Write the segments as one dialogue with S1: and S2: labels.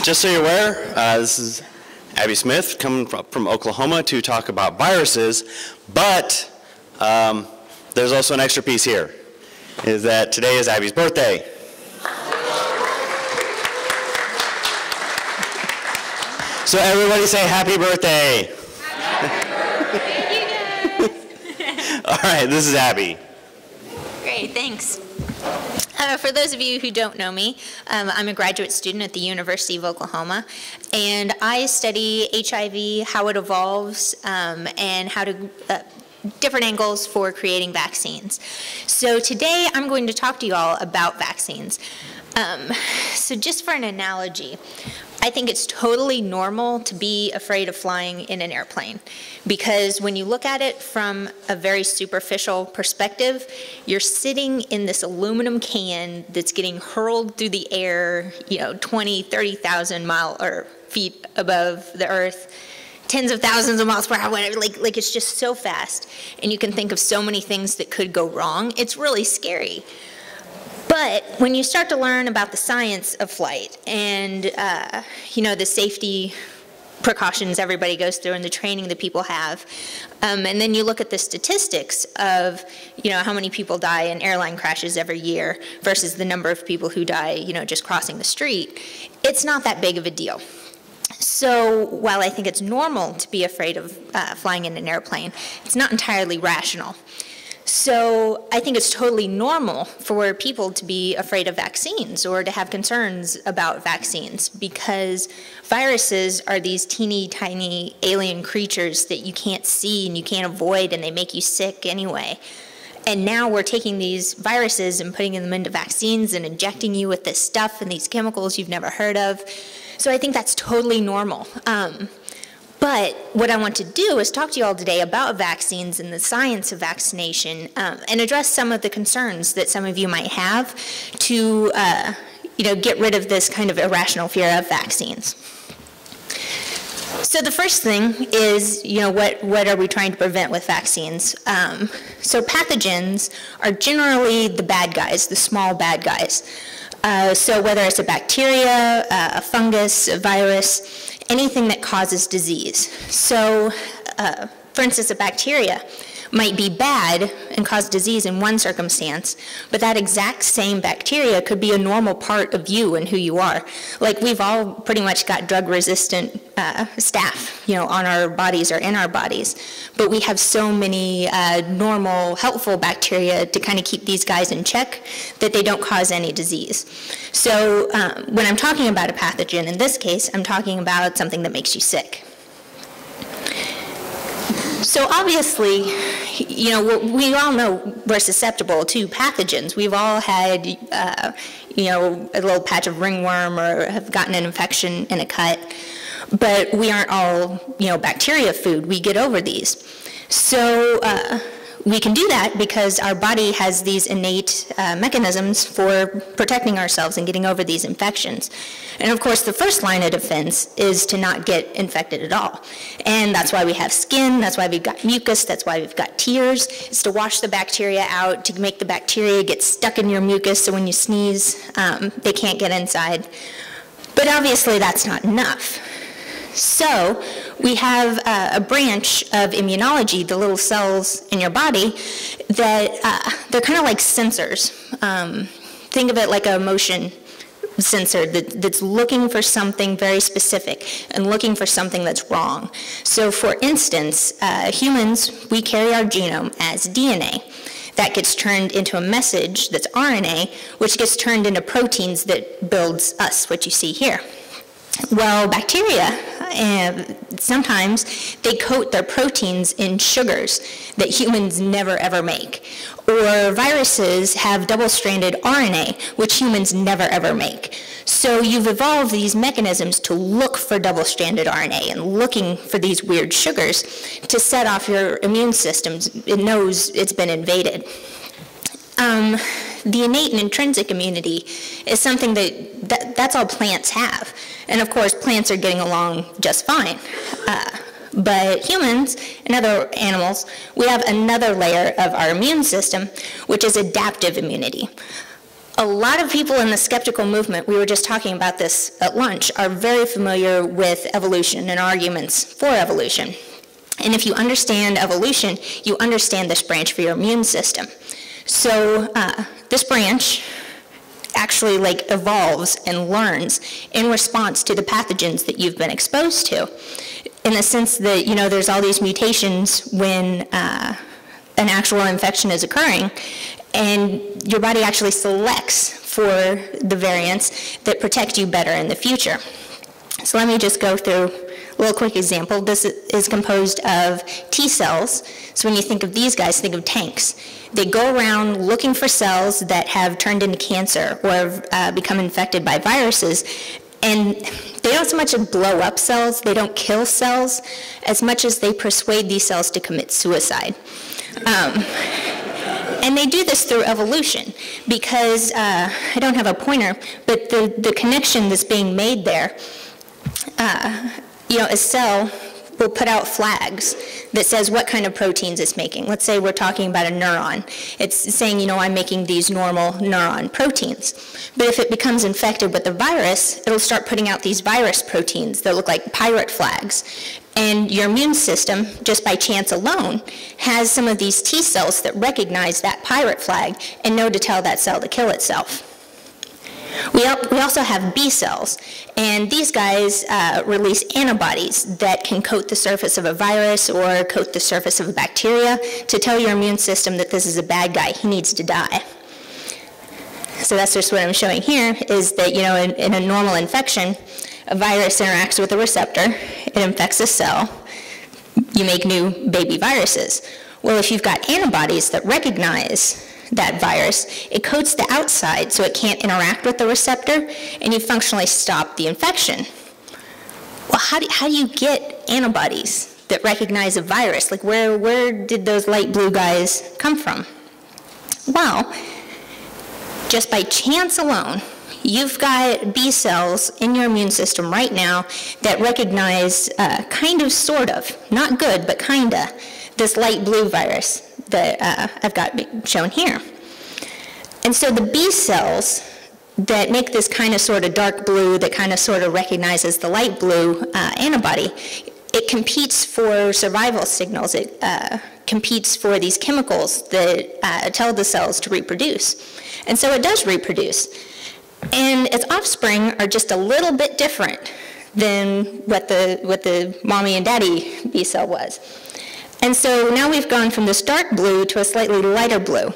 S1: Just so you're aware, this is Abbie Smith coming from Oklahoma to talk about viruses, but there's also an extra piece here, is that today is Abbie's birthday. So everybody say happy birthday.
S2: Happy birthday.
S1: All right, this is Abbie.
S2: Great, thanks. For those of you who don't know me, I'm a graduate student at the University of Oklahoma, and I study HIV, how it evolves, and how to different angles for creating vaccines. So today I'm going to talk to you all about vaccines. So just for an analogy, I think it's totally normal to be afraid of flying in an airplane, because when you look at it from a very superficial perspective, you're sitting in this aluminum can that's getting hurled through the air, 20, 30,000 feet above the earth, tens of thousands of miles per hour, whatever, like it's just so fast, and you can think of so many things that could go wrong. It's really scary. But when you start to learn about the science of flight and, the safety precautions everybody goes through and the training that people have, and then you look at the statistics of, how many people die in airline crashes every year versus the number of people who die, just crossing the street, it's not that big of a deal. So while I think it's normal to be afraid of flying in an airplane, it's not entirely rational. So I think it's totally normal for people to be afraid of vaccines or to have concerns about vaccines, because viruses are these teeny tiny alien creatures that you can't see and you can't avoid, and they make you sick anyway. And now we're taking these viruses and putting them into vaccines and injecting you with this stuff and these chemicals you've never heard of. So I think that's totally normal. But what I want to do is talk to you all today about vaccines and the science of vaccination, and address some of the concerns that some of you might have to get rid of this kind of irrational fear of vaccines. So the first thing is, what are we trying to prevent with vaccines? So pathogens are generally the bad guys, the small bad guys. So whether it's a bacteria, a fungus, a virus, anything that causes disease. So, for instance, a bacteria might be bad and cause disease in one circumstance, but that exact same bacteria could be a normal part of you and who you are. Like, we've all pretty much got drug-resistant staph, on our bodies or in our bodies, but we have so many normal, helpful bacteria to kind of keep these guys in check that they don't cause any disease. So when I'm talking about a pathogen, in this case, I'm talking about something that makes you sick. So obviously, we all know we're susceptible to pathogens. We've all had, a little patch of ringworm or have gotten an infection in a cut, but we aren't all, bacteria food. We get over these. So we can do that because our body has these innate mechanisms for protecting ourselves and getting over these infections. And of course, the first line of defense is to not get infected at all. And that's why we have skin, that's why we've got mucus, that's why we've got tears. It's to wash the bacteria out, to make the bacteria get stuck in your mucus so when you sneeze, they can't get inside. But obviously, that's not enough. So we have a branch of immunology, the little cells in your body, that they're kind of like sensors. Think of it like a motion sensor that's looking for something very specific and looking for something that's wrong. So for instance, humans, we carry our genome as DNA. That gets turned into a message that's RNA, which gets turned into proteins that builds us, what you see here. Well, bacteria, sometimes they coat their proteins in sugars that humans never ever make. Or viruses have double-stranded RNA, which humans never ever make. So you've evolved these mechanisms to look for double-stranded RNA and looking for these weird sugars to set off your immune system. It knows it's been invaded. The innate and intrinsic immunity is something that's all plants have. And of course, plants are getting along just fine. But humans and other animals, we have another layer of our immune system, which is adaptive immunity. A lot of people in the skeptical movement, we were just talking about this at lunch, are very familiar with evolution and arguments for evolution. And if you understand evolution, you understand this branch for your immune system. So this branch actually evolves and learns in response to the pathogens that you've been exposed to. In the sense that, there's all these mutations when an actual infection is occurring, and your body actually selects for the variants that protect you better in the future. So let me just go through a little quick example. This is composed of T cells. So when you think of these guys, think of tanks. They go around looking for cells that have turned into cancer or have become infected by viruses, and they don't so much blow up cells, they don't kill cells, as much as they persuade these cells to commit suicide. And they do this through evolution because, I don't have a pointer, but the connection that's being made there, a cell will put out flags that says what kind of proteins it's making. Let's say we're talking about a neuron. It's saying, I'm making these normal neuron proteins. But if it becomes infected with the virus, it'll start putting out these virus proteins that look like pirate flags. And your immune system, just by chance alone, has some of these T cells that recognize that pirate flag and know to tell that cell to kill itself. We also have B cells, and these guys release antibodies that can coat the surface of a virus or coat the surface of a bacteria to tell your immune system that this is a bad guy, he needs to die. So that's just what I'm showing here, is that, in a normal infection, a virus interacts with a receptor, it infects a cell, you make new baby viruses. Well, if you've got antibodies that recognize that virus, it coats the outside so it can't interact with the receptor, and you functionally stop the infection. Well, how do you get antibodies that recognize a virus? Where did those light blue guys come from? Well, just by chance alone, you've got B cells in your immune system right now that recognize kind of, sort of, not good, but kinda, this light blue virus that I've got shown here. And so the B cells that make this kind of sort of dark blue that kind of sort of recognizes the light blue antibody, it competes for survival signals. It competes for these chemicals that tell the cells to reproduce. And so it does reproduce. And its offspring are just a little bit different than what the mommy and daddy B cell was. And so now we've gone from this dark blue to a slightly lighter blue.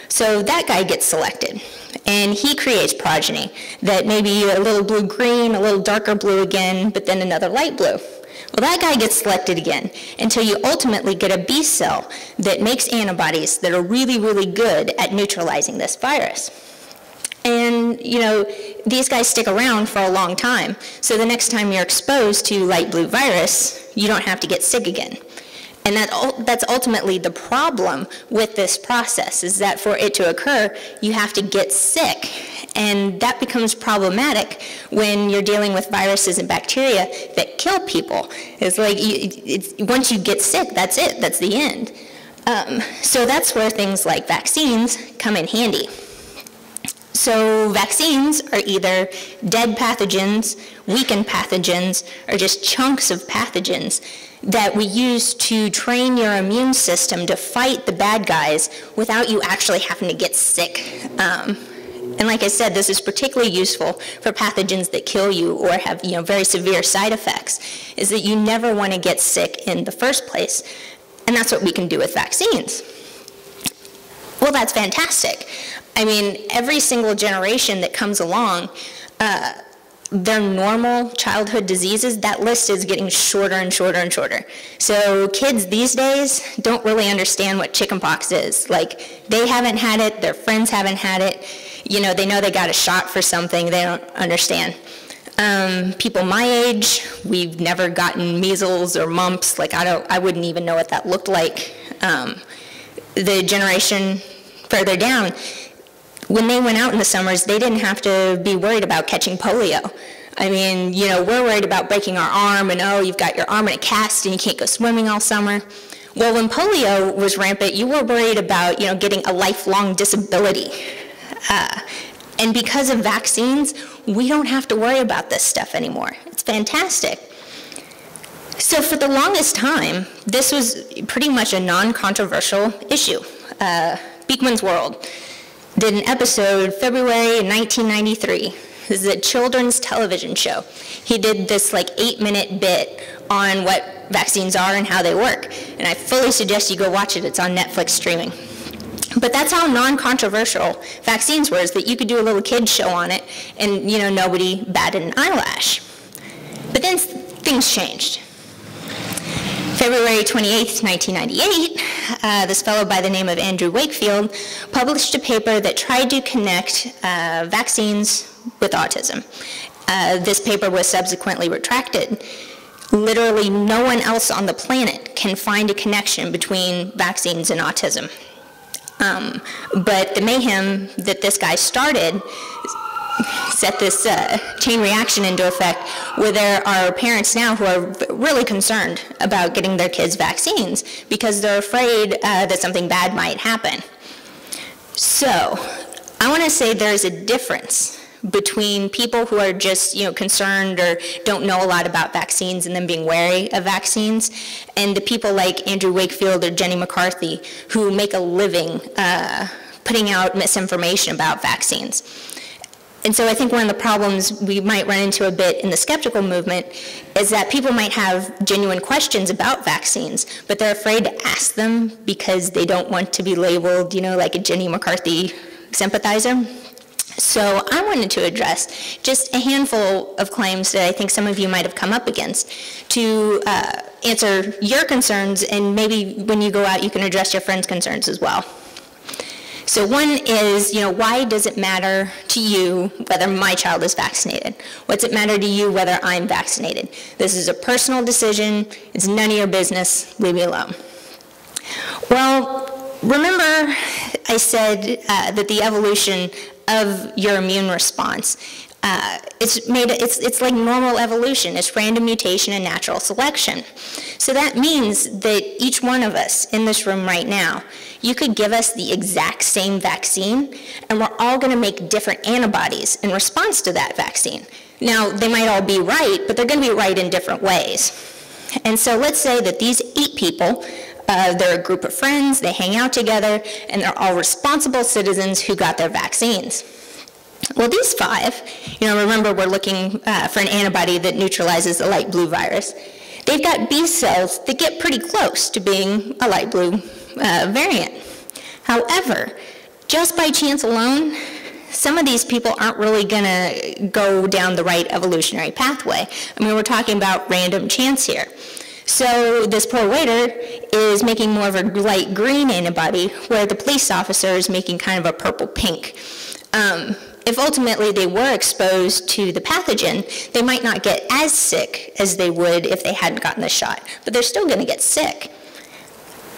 S2: So that guy gets selected, and he creates progeny that may be a little blue-green, a little darker blue again, but then another light blue. Well, that guy gets selected again until you ultimately get a B cell that makes antibodies that are really, really good at neutralizing this virus. And, these guys stick around for a long time, so the next time you're exposed to light blue virus, you don't have to get sick again. And that's ultimately the problem with this process, is that for it to occur, you have to get sick. And that becomes problematic when you're dealing with viruses and bacteria that kill people. It's like, once you get sick, that's it, that's the end. So that's where things like vaccines come in handy. So vaccines are either dead pathogens, weakened pathogens, or just chunks of pathogens that we use to train your immune system to fight the bad guys without you actually having to get sick. And like I said, this is particularly useful for pathogens that kill you or have very severe side effects, is that you never want to get sick in the first place. And that's what we can do with vaccines. Well, that's fantastic. I mean, every single generation that comes along, their normal childhood diseases, that list is getting shorter and shorter and shorter. So kids these days don't really understand what chickenpox is. Like, they haven't had it, their friends haven't had it, they know they got a shot for something, they don't understand. People my age, we've never gotten measles or mumps. Like, I wouldn't even know what that looked like. The generation further down, when they went out in the summers, they didn't have to be worried about catching polio. I mean, we're worried about breaking our arm, and you've got your arm in a cast and you can't go swimming all summer. Well, when polio was rampant, you were worried about, getting a lifelong disability. And because of vaccines, we don't have to worry about this stuff anymore. It's fantastic. So for the longest time, this was pretty much a non-controversial issue. Beekman's World did an episode February 1993. This is a children's television show. He did this like 8-minute bit on what vaccines are and how they work. And I fully suggest you go watch it. It's on Netflix streaming. But that's how non-controversial vaccines were, is that you could do a little kid show on it and, nobody batted an eyelash. But then things changed. February 28th, 1998, this fellow by the name of Andrew Wakefield published a paper that tried to connect vaccines with autism. This paper was subsequently retracted. Literally no one else on the planet can find a connection between vaccines and autism. But the mayhem that this guy started set this chain reaction into effect, where there are parents now who are really concerned about getting their kids vaccines because they're afraid that something bad might happen. So I want to say there's a difference between people who are just concerned or don't know a lot about vaccines and then being wary of vaccines, and the people like Andrew Wakefield or Jenny McCarthy who make a living putting out misinformation about vaccines. And so I think one of the problems we might run into a bit in the skeptical movement is that people might have genuine questions about vaccines, but they're afraid to ask them because they don't want to be labeled, like a Jenny McCarthy sympathizer. So I wanted to address just a handful of claims that I think some of you might have come up against to answer your concerns, and maybe when you go out you can address your friends' concerns as well. So one is, why does it matter to you whether my child is vaccinated? What's it matter to you whether I'm vaccinated? This is a personal decision. It's none of your business. Leave me alone. Well, remember I said that the evolution of your immune response, it's like normal evolution. It's random mutation and natural selection. So that means that each one of us in this room right now, you could give us the exact same vaccine, and we're all going to make different antibodies in response to that vaccine. Now, they might all be right, but they're going to be right in different ways. And so let's say that these 8 people, they're a group of friends, they hang out together, and they're all responsible citizens who got their vaccines. Well, these 5, remember we're looking for an antibody that neutralizes the light blue virus. They've got B cells that get pretty close to being a light blue variant. However, just by chance alone, some of these people aren't really going to go down the right evolutionary pathway. I mean, we're talking about random chance here. So this poor waiter is making more of a light green antibody, where the police officer is making kind of a purple-pink. If ultimately they were exposed to the pathogen, they might not get as sick as they would if they hadn't gotten the shot, but they're still going to get sick.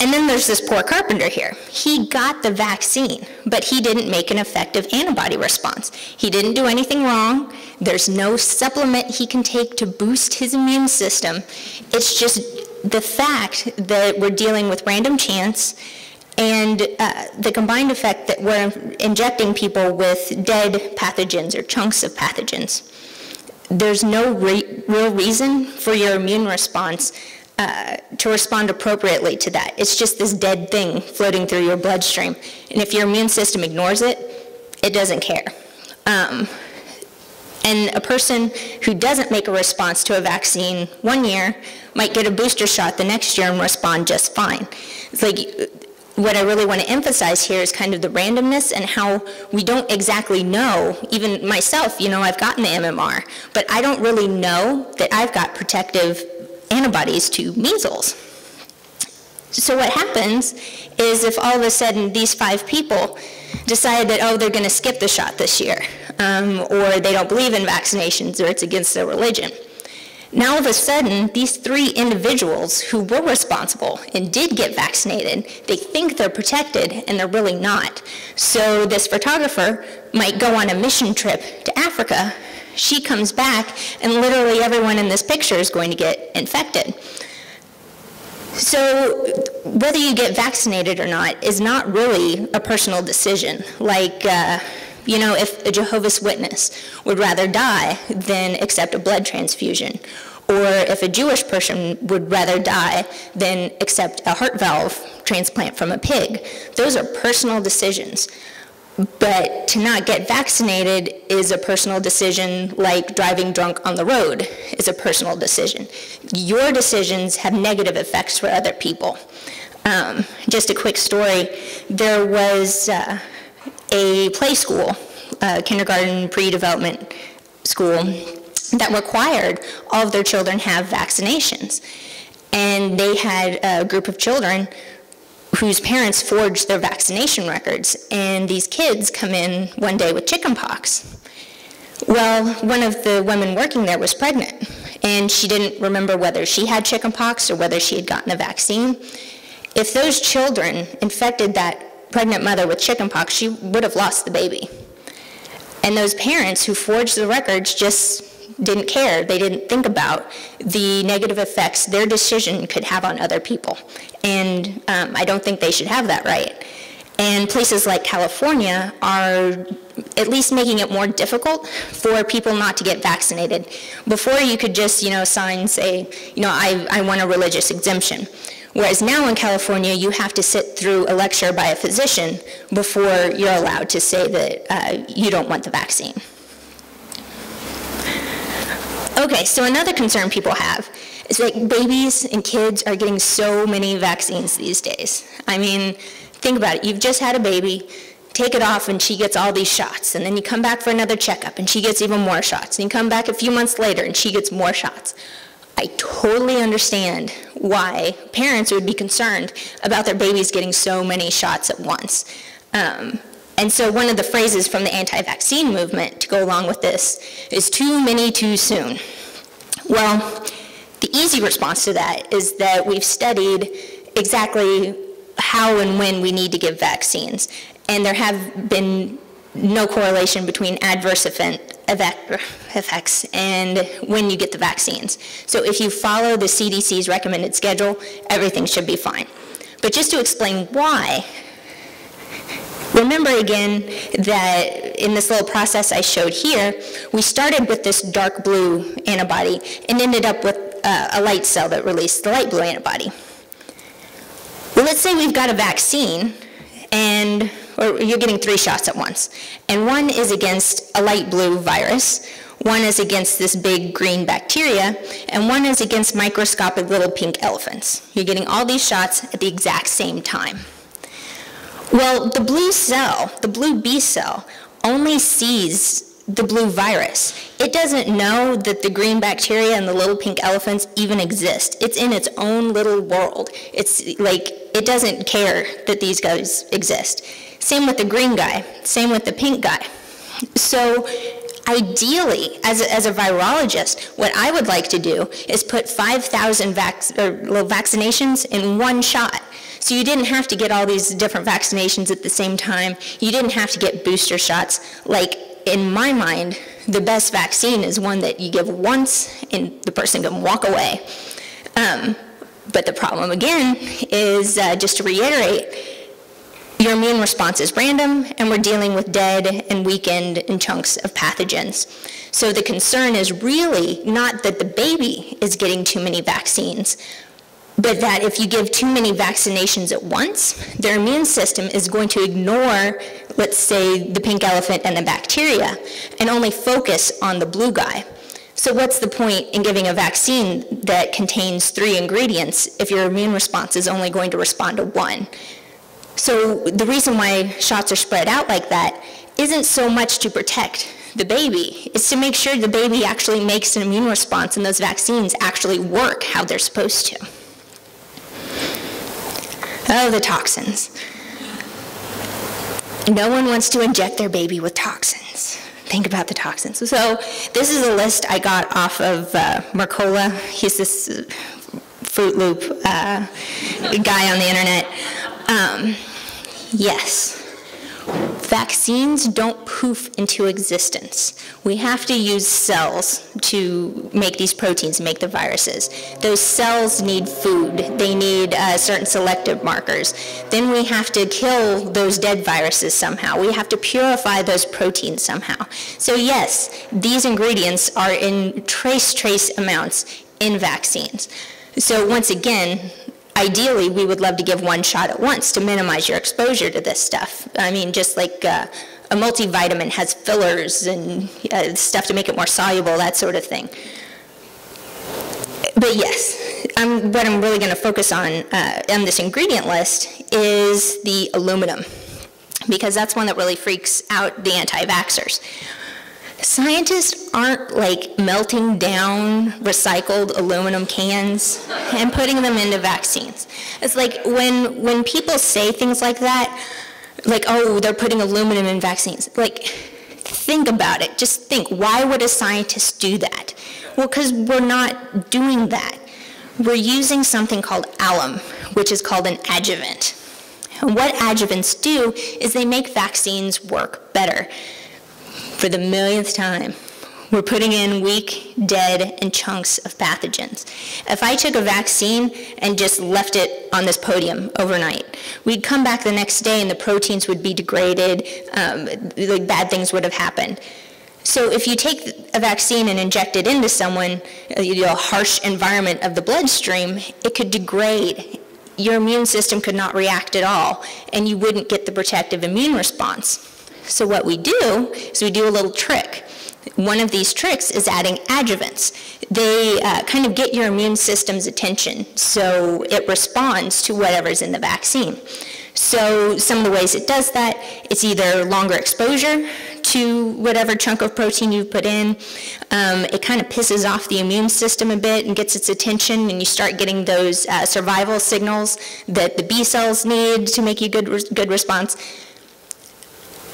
S2: And then there's this poor carpenter here. He got the vaccine, but he didn't make an effective antibody response. He didn't do anything wrong. There's no supplement he can take to boost his immune system. It's just the fact that we're dealing with random chance and the combined effect that we're injecting people with dead pathogens or chunks of pathogens. There's no real reason for your immune response to respond appropriately to that. It's just this dead thing floating through your bloodstream. And if your immune system ignores it, it doesn't care. And a person who doesn't make a response to a vaccine one year might get a booster shot the next year and respond just fine. It's like, what I really want to emphasize here is kind of the randomness and how we don't exactly know. Even myself, I've gotten the MMR, but I don't really know that I've got protective antibodies to measles. So what happens is if all of a sudden these 5 people decide that, they're going to skip the shot this year, or they don't believe in vaccinations, or it's against their religion. Now all of a sudden, these 3 individuals who were responsible and did get vaccinated, they think they're protected, and they're really not. So this photographer might go on a mission trip to Africa. She comes back, and literally everyone in this picture is going to get infected. So whether you get vaccinated or not is not really a personal decision. Like You know, if a Jehovah's Witness would rather die than accept a blood transfusion, or if a Jewish person would rather die than accept a heart valve transplant from a pig. Those are personal decisions. But to not get vaccinated is a personal decision, like driving drunk on the road is a personal decision. Your decisions have negative effects for other people. Just a quick story, there was a play school, kindergarten pre-development school, that required all of their children have vaccinations. And they had a group of children whose parents forged their vaccination records, and these kids come in one day with chickenpox. Well, one of the women working there was pregnant, and she didn't remember whether she had chickenpox or whether she had gotten a vaccine. If those children infected that pregnant mother with chickenpox, she would have lost the baby. And those parents who forged the records just didn't care. They didn't think about the negative effects their decision could have on other people. And I don't think they should have that right. And places like California are at least making it more difficult for people not to get vaccinated. Before, you could just, sign, say, I want a religious exemption. Whereas now in California, you have to sit through a lecture by a physician before you're allowed to say that you don't want the vaccine. Okay, so another concern people have is that babies and kids are getting so many vaccines these days. I mean, think about it. You've just had a baby, take it off, and she gets all these shots. And then you come back for another checkup, and she gets even more shots. And you come back a few months later, and she gets more shots. I totally understand why parents would be concerned about their babies getting so many shots at once. And so one of the phrases from the anti-vaccine movement to go along with this is too many too soon. Well, the easy response to that is that we've studied exactly how and when we need to give vaccines. And there have been no correlation between adverse effects and when you get the vaccines. So if you follow the CDC's recommended schedule, everything should be fine. But just to explain why, remember again that in this little process I showed here, we started with this dark blue antibody and ended up with a light cell that released the light blue antibody. Well, let's say we've got a vaccine, or you're getting 3 shots at once, and one is against a light blue virus, one is against this big green bacteria, and one is against microscopic little pink elephants. You're getting all these shots at the exact same time. Well, the blue cell, the blue B cell, only sees the blue virus. It doesn't know that the green bacteria and the little pink elephants even exist. It's in its own little world. It's like, it doesn't care that these guys exist. Same with the green guy, same with the pink guy. So ideally, as a virologist, what I would like to do is put 5,000 vaccinations in one shot. So you didn't have to get all these different vaccinations at the same time. You didn't have to get booster shots. Like, in my mind, the best vaccine is one that you give once and the person can walk away. But the problem, again, is just to reiterate, your immune response is random, and we're dealing with dead and weakened and chunks of pathogens. So the concern is really not that the baby is getting too many vaccines, but that if you give too many vaccinations at once, their immune system is going to ignore, let's say, the pink elephant and the bacteria, and only focus on the blue guy. So what's the point in giving a vaccine that contains 3 ingredients if your immune response is only going to respond to 1? So the reason why shots are spread out like that isn't so much to protect the baby, it's to make sure the baby actually makes an immune response and those vaccines actually work how they're supposed to. Oh, the toxins. No one wants to inject their baby with toxins. Think about the toxins. So this is a list I got off of Mercola. He's this Fruit Loop guy on the internet. Yes, Vaccines don't poof into existence. We have to use cells to make these proteins, make the viruses. Those cells need food. They need certain selective markers. Then we have to kill those dead viruses somehow. We have to purify those proteins somehow. So yes, these ingredients are in trace amounts in vaccines. So once again, ideally, we would love to give one shot at once to minimize your exposure to this stuff. I mean, just like a multivitamin has fillers and stuff to make it more soluble, that sort of thing. But yes, what I'm really going to focus on this ingredient list is the aluminum, because that's one that really freaks out the anti-vaxxers. Scientists aren't like melting down recycled aluminum cans and putting them into vaccines. It's like when people say things like that, like, oh, they're putting aluminum in vaccines. Like, think about it. Just think, why would a scientist do that? Well, because we're not doing that. We're using something called alum, which is called an adjuvant. And what adjuvants do is they make vaccines work better. For the millionth time, we're putting in weak, dead, and chunks of pathogens. If I took a vaccine and just left it on this podium overnight, we'd come back the next day and the proteins would be degraded, like bad things would have happened. So if you take a vaccine and inject it into someone, a harsh environment of the bloodstream, it could degrade. Your immune system could not react at all, and you wouldn't get the protective immune response. So what we do is we do a little trick. One of these tricks is adding adjuvants. They kind of get your immune system's attention, so it responds to whatever's in the vaccine. So some of the ways it does that, it's either longer exposure to whatever chunk of protein you put in. It kind of pisses off the immune system a bit and gets its attention, and you start getting those survival signals that the B cells need to make you good response.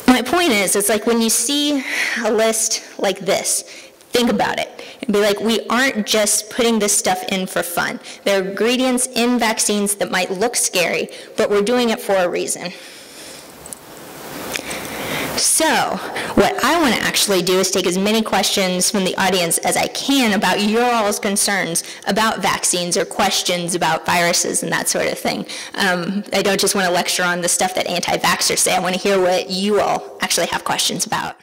S2: My point is, it's like when you see a list like this, think about it and be like, we aren't just putting this stuff in for fun. There are ingredients in vaccines that might look scary, but we're doing it for a reason. So what I want to actually do is take as many questions from the audience as I can about your all's concerns about vaccines or questions about viruses and that sort of thing. I don't just want to lecture on the stuff that anti-vaxxers say. I want to hear what you all actually have questions about.